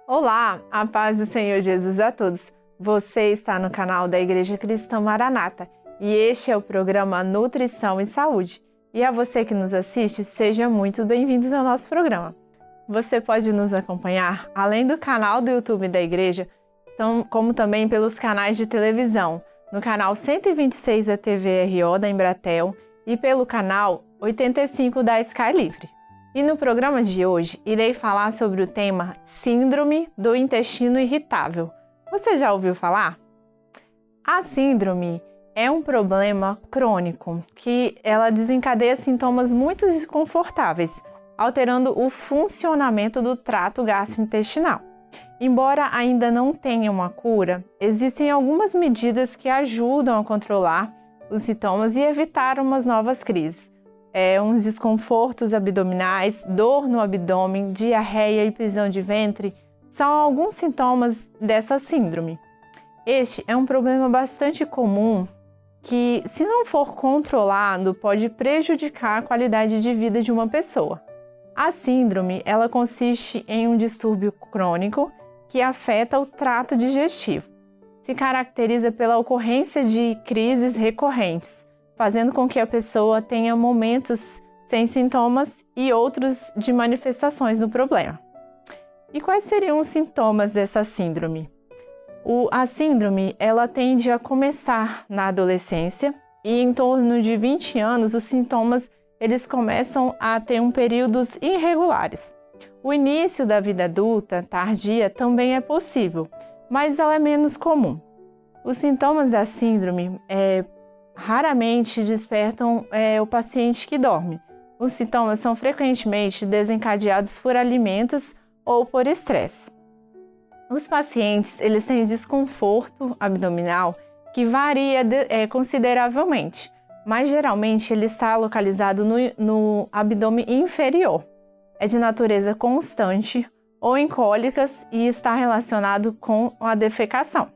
Olá, a paz do Senhor Jesus a todos. Você está no canal da Igreja Cristã Maranata e este é o programa Nutrição e Saúde. E a você que nos assiste, seja muito bem-vindos ao nosso programa. Você pode nos acompanhar além do canal do YouTube da Igreja, como também pelos canais de televisão, no canal 126 da TVRO da Embratel e pelo canal 85 da Sky Livre. E no programa de hoje, irei falar sobre o tema Síndrome do Intestino Irritável. Você já ouviu falar? A síndrome é um problema crônico que ela desencadeia sintomas muito desconfortáveis, alterando o funcionamento do trato gastrointestinal. Embora ainda não tenha uma cura, existem algumas medidas que ajudam a controlar os sintomas e evitar umas novas crises. Uns desconfortos abdominais, dor no abdômen, diarreia e prisão de ventre são alguns sintomas dessa síndrome. Este é um problema bastante comum que, se não for controlado, pode prejudicar a qualidade de vida de uma pessoa. A síndrome, ela consiste em um distúrbio crônico que afeta o trato digestivo. Se caracteriza pela ocorrência de crises recorrentes, fazendo com que a pessoa tenha momentos sem sintomas e outros de manifestações do problema. E quais seriam os sintomas dessa síndrome? A síndrome, ela tende a começar na adolescência e em torno de 20 anos os sintomas eles começam a ter períodos irregulares. O início da vida adulta, tardia, também é possível, mas ela é menos comum. Os sintomas da síndrome raramente despertam o paciente que dorme. Os sintomas são frequentemente desencadeados por alimentos ou por estresse. Os pacientes eles têm desconforto abdominal que varia consideravelmente, mas geralmente ele está localizado no abdômen inferior. É de natureza constante ou em cólicas e está relacionado com a defecação.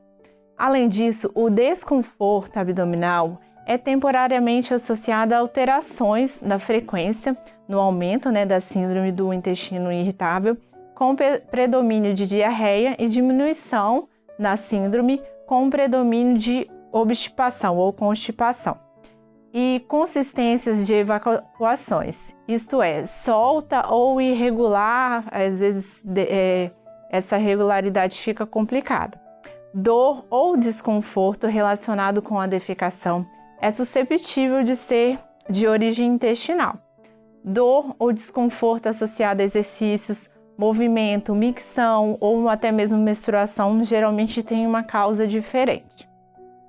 Além disso, o desconforto abdominal é temporariamente associado a alterações da frequência no aumento da síndrome do intestino irritável, com predomínio de diarreia e diminuição na síndrome com predomínio de obstipação ou constipação. E consistências de evacuações, isto é, solta ou irregular, às vezes essa regularidade fica complicada. Dor ou desconforto relacionado com a defecação é suscetível de ser de origem intestinal. Dor ou desconforto associado a exercícios, movimento, micção ou até mesmo menstruação geralmente tem uma causa diferente.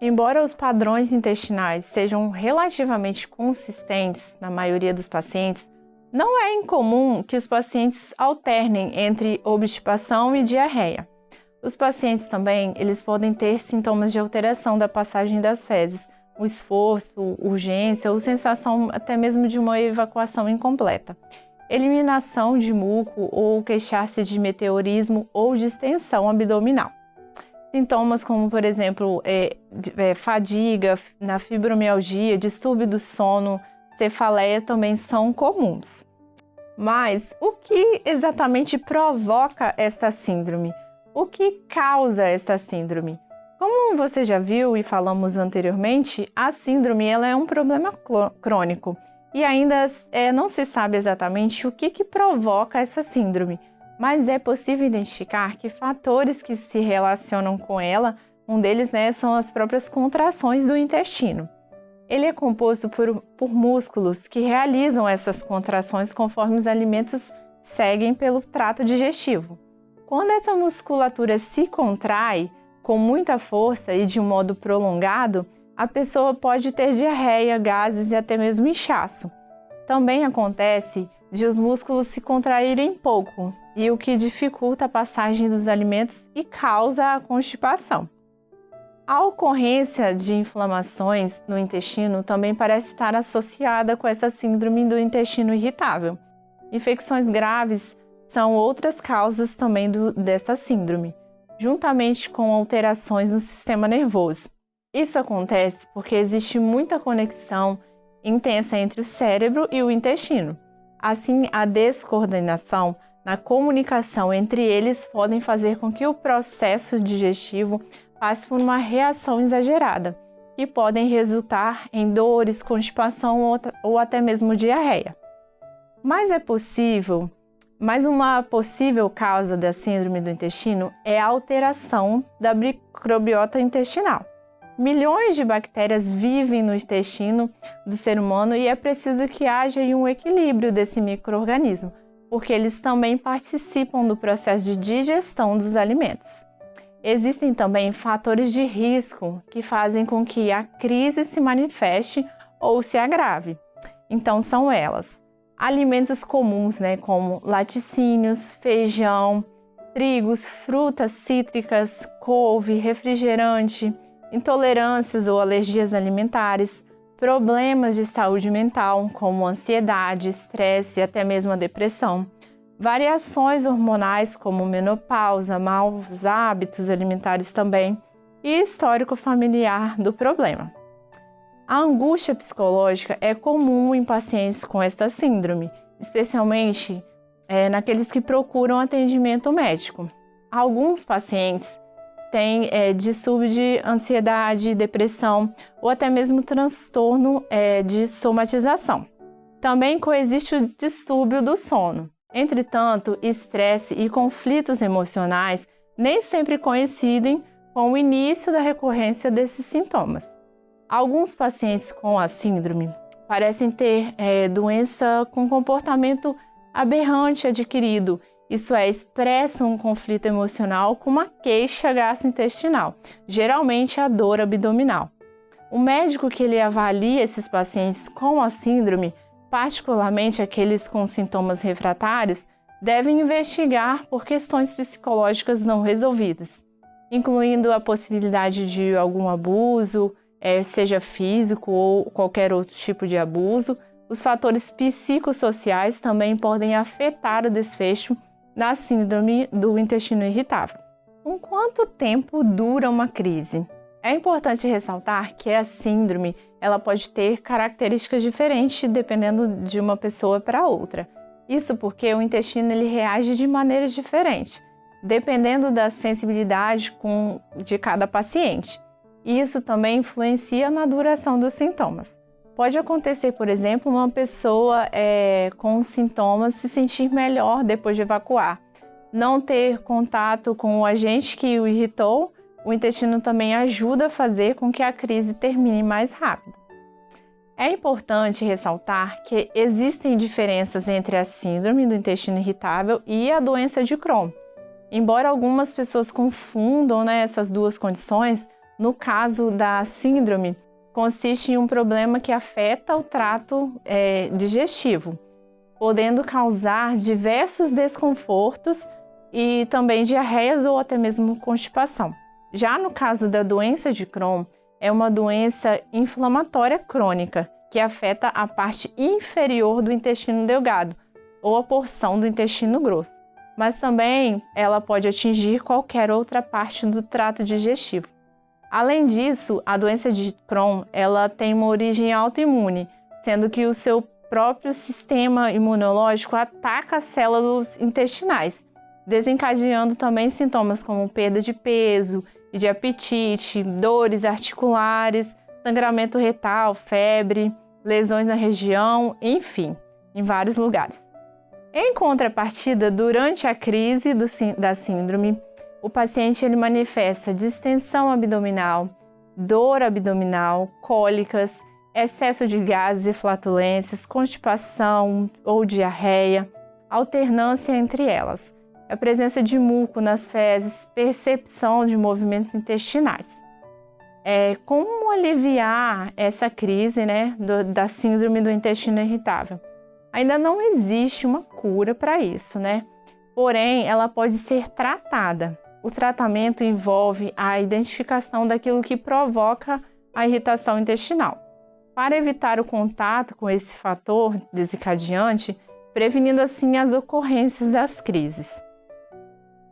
Embora os padrões intestinais sejam relativamente consistentes na maioria dos pacientes, não é incomum que os pacientes alternem entre obstipação e diarreia. Os pacientes também eles podem ter sintomas de alteração da passagem das fezes, o esforço, urgência ou sensação até mesmo de uma evacuação incompleta, eliminação de muco ou queixar-se de meteorismo ou distensão abdominal. Sintomas como, por exemplo, fadiga, na fibromialgia, distúrbio do sono, cefaleia também são comuns. Mas o que exatamente provoca esta síndrome? O que causa esta síndrome? Como você já viu e falamos anteriormente, a síndrome ela é um problema crônico e ainda não se sabe exatamente o que provoca essa síndrome, mas é possível identificar que fatores que se relacionam com ela, um deles são as próprias contrações do intestino. Ele é composto por músculos que realizam essas contrações conforme os alimentos seguem pelo trato digestivo. Quando essa musculatura se contrai com muita força e de um modo prolongado, a pessoa pode ter diarreia, gases e até mesmo inchaço. Também acontece de os músculos se contraírem pouco, e o que dificulta a passagem dos alimentos e causa a constipação. A ocorrência de inflamações no intestino também parece estar associada com essa síndrome do intestino irritável. Infecções graves são outras causas também dessa síndrome. juntamente com alterações no sistema nervoso. Isso acontece porque existe muita conexão intensa entre o cérebro e o intestino. Assim, a descoordenação na comunicação entre eles podem fazer com que o processo digestivo passe por uma reação exagerada, que podem resultar em dores, constipação ou até mesmo diarreia. Mas uma possível causa da síndrome do intestino é a alteração da microbiota intestinal. Milhões de bactérias vivem no intestino do ser humano e é preciso que haja um equilíbrio desse micro-organismo, porque eles também participam do processo de digestão dos alimentos. Existem também fatores de risco que fazem com que a crise se manifeste ou se agrave. Então são elas: alimentos comuns, como laticínios, feijão, trigos, frutas cítricas, couve, refrigerante, intolerâncias ou alergias alimentares, problemas de saúde mental, como ansiedade, estresse e até mesmo a depressão, variações hormonais, como menopausa, maus hábitos alimentares também, e histórico familiar do problema. A angústia psicológica é comum em pacientes com esta síndrome, especialmente naqueles que procuram atendimento médico. Alguns pacientes têm distúrbio de ansiedade, depressão ou até mesmo transtorno de somatização. Também coexiste o distúrbio do sono. Entretanto, estresse e conflitos emocionais nem sempre coincidem com o início da recorrência desses sintomas. Alguns pacientes com a síndrome parecem ter doença com comportamento aberrante adquirido, isso é, expressam um conflito emocional com uma queixa gastrointestinal, geralmente a dor abdominal. O médico que ele avalia esses pacientes com a síndrome, particularmente aqueles com sintomas refratários, deve investigar por questões psicológicas não resolvidas, incluindo a possibilidade de algum abuso, seja físico ou qualquer outro tipo de abuso. Os fatores psicossociais também podem afetar o desfecho da síndrome do intestino irritável. Com quanto tempo dura uma crise? É importante ressaltar que a síndrome ela pode ter características diferentes dependendo de uma pessoa para outra. Isso porque o intestino ele reage de maneiras diferentes, dependendo da sensibilidade de cada paciente. Isso também influencia na duração dos sintomas. Pode acontecer, por exemplo, uma pessoa com sintomas se sentir melhor depois de evacuar, não ter contato com o agente que o irritou. O intestino também ajuda a fazer com que a crise termine mais rápido. É importante ressaltar que existem diferenças entre a síndrome do intestino irritável e a doença de Crohn. Embora algumas pessoas confundam essas duas condições, no caso da síndrome, consiste em um problema que afeta o trato digestivo, podendo causar diversos desconfortos e também diarreias ou até mesmo constipação. Já no caso da doença de Crohn, é uma doença inflamatória crônica que afeta a parte inferior do intestino delgado ou a porção do intestino grosso, mas também ela pode atingir qualquer outra parte do trato digestivo. Além disso, a doença de Crohn ela tem uma origem autoimune, sendo que o seu próprio sistema imunológico ataca as células intestinais, desencadeando também sintomas como perda de peso e de apetite, dores articulares, sangramento retal, febre, lesões na região, enfim, em vários lugares. Em contrapartida, durante a crise da síndrome, o paciente ele manifesta distensão abdominal, dor abdominal, cólicas, excesso de gases e flatulências, constipação ou diarreia, alternância entre elas, a presença de muco nas fezes, percepção de movimentos intestinais. Como aliviar essa crise da síndrome do intestino irritável? Ainda não existe uma cura para isso, Porém, ela pode ser tratada. O tratamento envolve a identificação daquilo que provoca a irritação intestinal. Para evitar o contato com esse fator desencadeante, prevenindo assim as ocorrências das crises.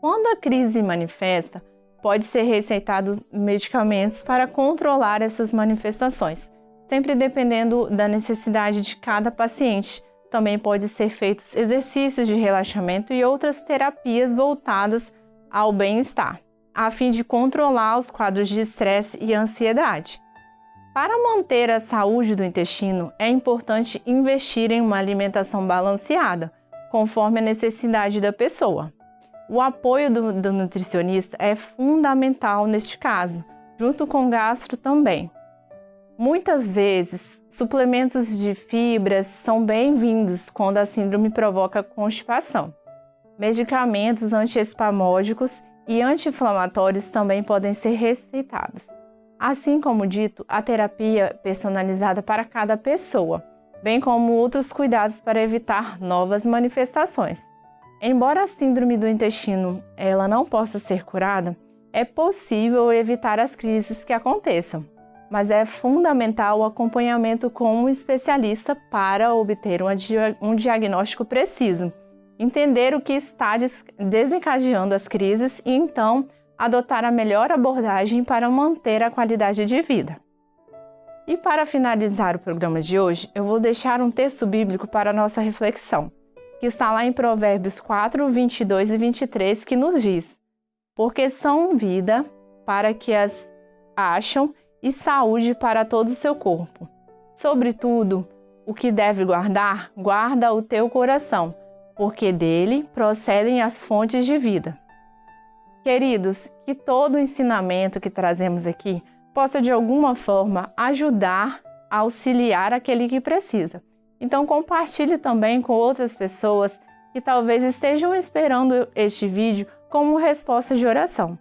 Quando a crise manifesta, pode ser receitado medicamentos para controlar essas manifestações, sempre dependendo da necessidade de cada paciente. Também pode ser feitos exercícios de relaxamento e outras terapias voltadas ao bem-estar, a fim de controlar os quadros de estresse e ansiedade. Para manter a saúde do intestino, é importante investir em uma alimentação balanceada, conforme a necessidade da pessoa. O apoio do nutricionista é fundamental neste caso, junto com o gastro também. Muitas vezes, suplementos de fibras são bem-vindos quando a síndrome provoca constipação. Medicamentos antiespasmódicos e anti-inflamatórios também podem ser receitados. Assim como dito, a terapia personalizada para cada pessoa, bem como outros cuidados para evitar novas manifestações. Embora a síndrome do intestino ela não possa ser curada, é possível evitar as crises que aconteçam, mas é fundamental o acompanhamento com um especialista para obter um diagnóstico preciso, entender o que está desencadeando as crises e então adotar a melhor abordagem para manter a qualidade de vida. E para finalizar o programa de hoje, eu vou deixar um texto bíblico para a nossa reflexão, que está lá em Provérbios 4, 22 e 23, que nos diz: porque são vida para que as acham e saúde para todo o seu corpo. Sobretudo, o que deve guardar, guarda o teu coração, porque dele procedem as fontes de vida. Queridos, que todo o ensinamento que trazemos aqui possa de alguma forma ajudar, auxiliar aquele que precisa. Então compartilhe também com outras pessoas que talvez estejam esperando este vídeo como resposta de oração.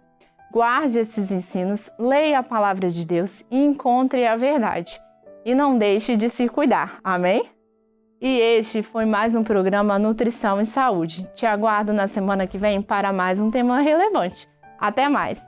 Guarde esses ensinos, leia a palavra de Deus e encontre a verdade. E não deixe de se cuidar, amém? E este foi mais um programa Nutrição e Saúde. Te aguardo na semana que vem para mais um tema relevante. Até mais!